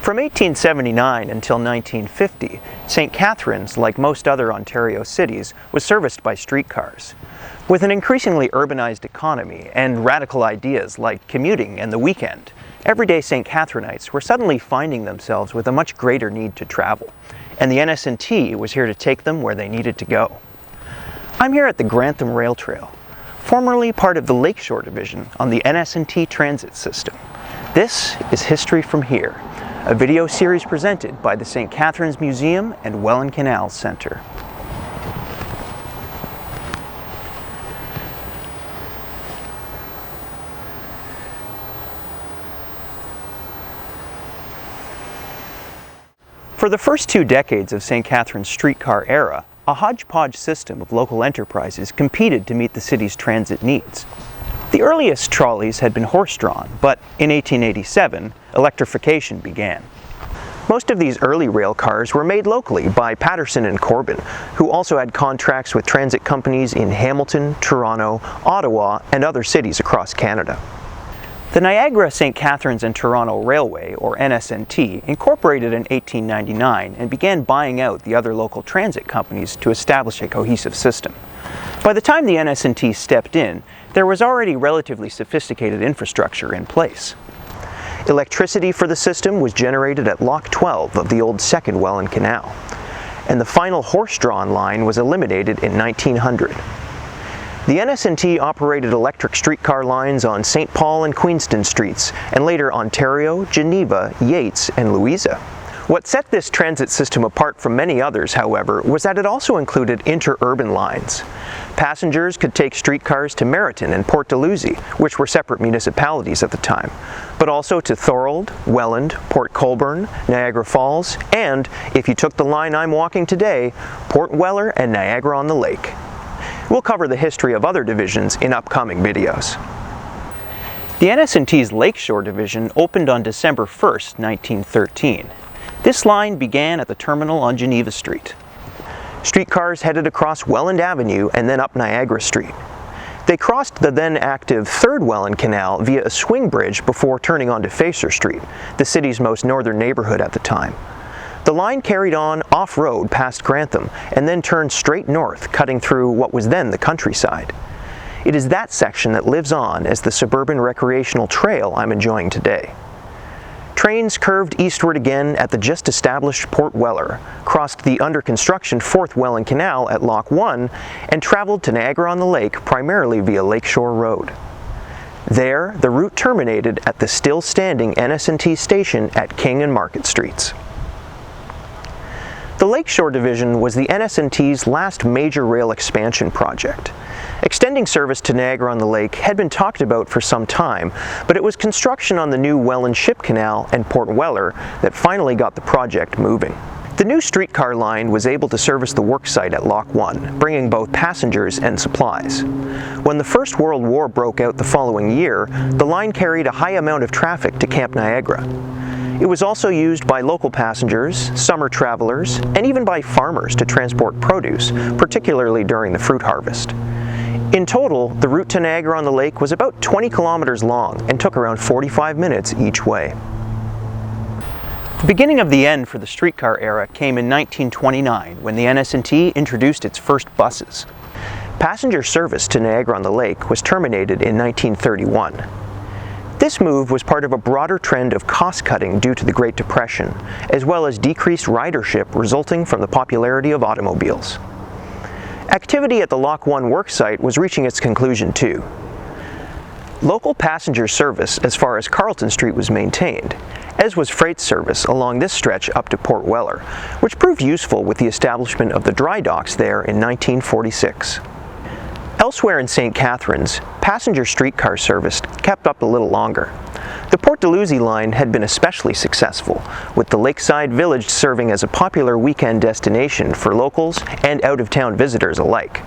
From 1879 until 1950, St. Catharines, like most other Ontario cities, was serviced by streetcars. With an increasingly urbanized economy and radical ideas like commuting and the weekend, everyday St. Catharinites were suddenly finding themselves with a much greater need to travel, and the NS&T was here to take them where they needed to go. I'm here at the Grantham Rail Trail, formerly part of the Lakeshore Division on the NS&T transit system. This is History from Here, a video series presented by the St. Catharines Museum and Welland Canal Centre. For the first 2 decades of St. Catharines' streetcar era, a hodgepodge system of local enterprises competed to meet the city's transit needs. The earliest trolleys had been horse-drawn, but in 1887, electrification began. Most of these early rail cars were made locally by Patterson and Corbin, who also had contracts with transit companies in Hamilton, Toronto, Ottawa, and other cities across Canada. The Niagara, St. Catharines and Toronto Railway, or NS&T, incorporated in 1899 and began buying out the other local transit companies to establish a cohesive system. By the time the NS&T stepped in, there was already relatively sophisticated infrastructure in place. Electricity for the system was generated at Lock 12 of the old Second Welland Canal, and the final horse-drawn line was eliminated in 1900. The NS&T operated electric streetcar lines on St. Paul and Queenston streets, and later Ontario, Geneva, Yates, and Louisa. What set this transit system apart from many others, however, was that it also included interurban lines. Passengers could take streetcars to Meriton and Port Dalhousie, which were separate municipalities at the time, but also to Thorold, Welland, Port Colborne, Niagara Falls, and, if you took the line I'm walking today, Port Weller and Niagara-on-the-Lake. We'll cover the history of other divisions in upcoming videos. The NS&T's Lakeshore Division opened on December 1st, 1913. This line began at the terminal on Geneva Street. Streetcars headed across Welland Avenue and then up Niagara Street. They crossed the then active Third Welland Canal via a swing bridge before turning onto Facer Street, the city's most northern neighborhood at the time. The line carried on off-road past Grantham and then turned straight north, cutting through what was then the countryside. It is that section that lives on as the suburban recreational trail I'm enjoying today. Trains curved eastward again at the just-established Port Weller, crossed the under-construction Fourth Welland Canal at Lock 1, and traveled to Niagara-on-the-Lake primarily via Lakeshore Road. There, the route terminated at the still-standing NS&T station at King and Market Streets. The Lakeshore Division was the NS&T's last major rail expansion project. Extending service to Niagara-on-the-Lake had been talked about for some time, but it was construction on the new Welland Ship Canal and Port Weller that finally got the project moving. The new streetcar line was able to service the worksite at Lock 1, bringing both passengers and supplies. When the First World War broke out the following year, the line carried a high amount of traffic to Camp Niagara. It was also used by local passengers, summer travelers, and even by farmers to transport produce, particularly during the fruit harvest. In total, the route to Niagara-on-the-Lake was about 20 kilometers long and took around 45 minutes each way. The beginning of the end for the streetcar era came in 1929 when the NS&T introduced its first buses. Passenger service to Niagara-on-the-Lake was terminated in 1931. This move was part of a broader trend of cost-cutting due to the Great Depression, as well as decreased ridership resulting from the popularity of automobiles. Activity at the Lock 1 worksite was reaching its conclusion too. Local passenger service as far as Carleton Street was maintained, as was freight service along this stretch up to Port Weller, which proved useful with the establishment of the dry docks there in 1946. Elsewhere in St. Catharines, passenger streetcar service kept up a little longer. The Port Dalhousie line had been especially successful, with the lakeside village serving as a popular weekend destination for locals and out-of-town visitors alike.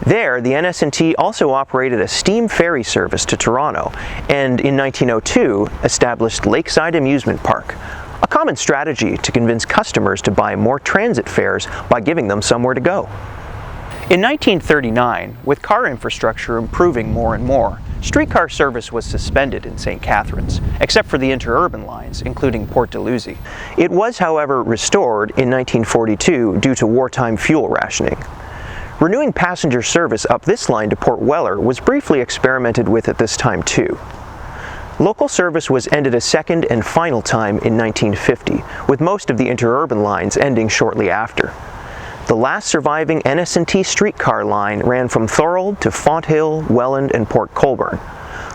There, the NS&T also operated a steam ferry service to Toronto, and in 1902 established Lakeside Amusement Park, a common strategy to convince customers to buy more transit fares by giving them somewhere to go. In 1939, with car infrastructure improving more and more, Streetcar service was suspended in St. Catharines, except for the interurban lines, including Port Dalhousie. It was, however, restored in 1942 due to wartime fuel rationing. Renewing passenger service up this line to Port Weller was briefly experimented with at this time too. Local service was ended a second and final time in 1950, with most of the interurban lines ending shortly after. The last surviving NS&T streetcar line ran from Thorold to Fonthill, Welland, and Port Colborne.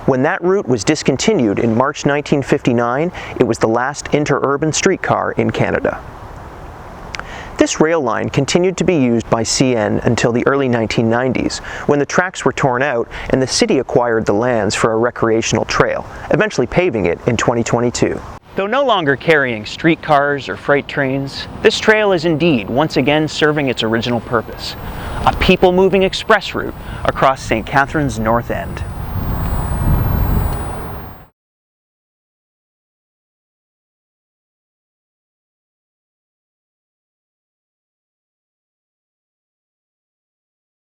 When that route was discontinued in March 1959, it was the last interurban streetcar in Canada. This rail line continued to be used by CN until the early 1990s, when the tracks were torn out and the city acquired the lands for a recreational trail, eventually paving it in 2022. Though no longer carrying streetcars or freight trains, this trail is indeed once again serving its original purpose, a people-moving express route across St. Catharines' North End.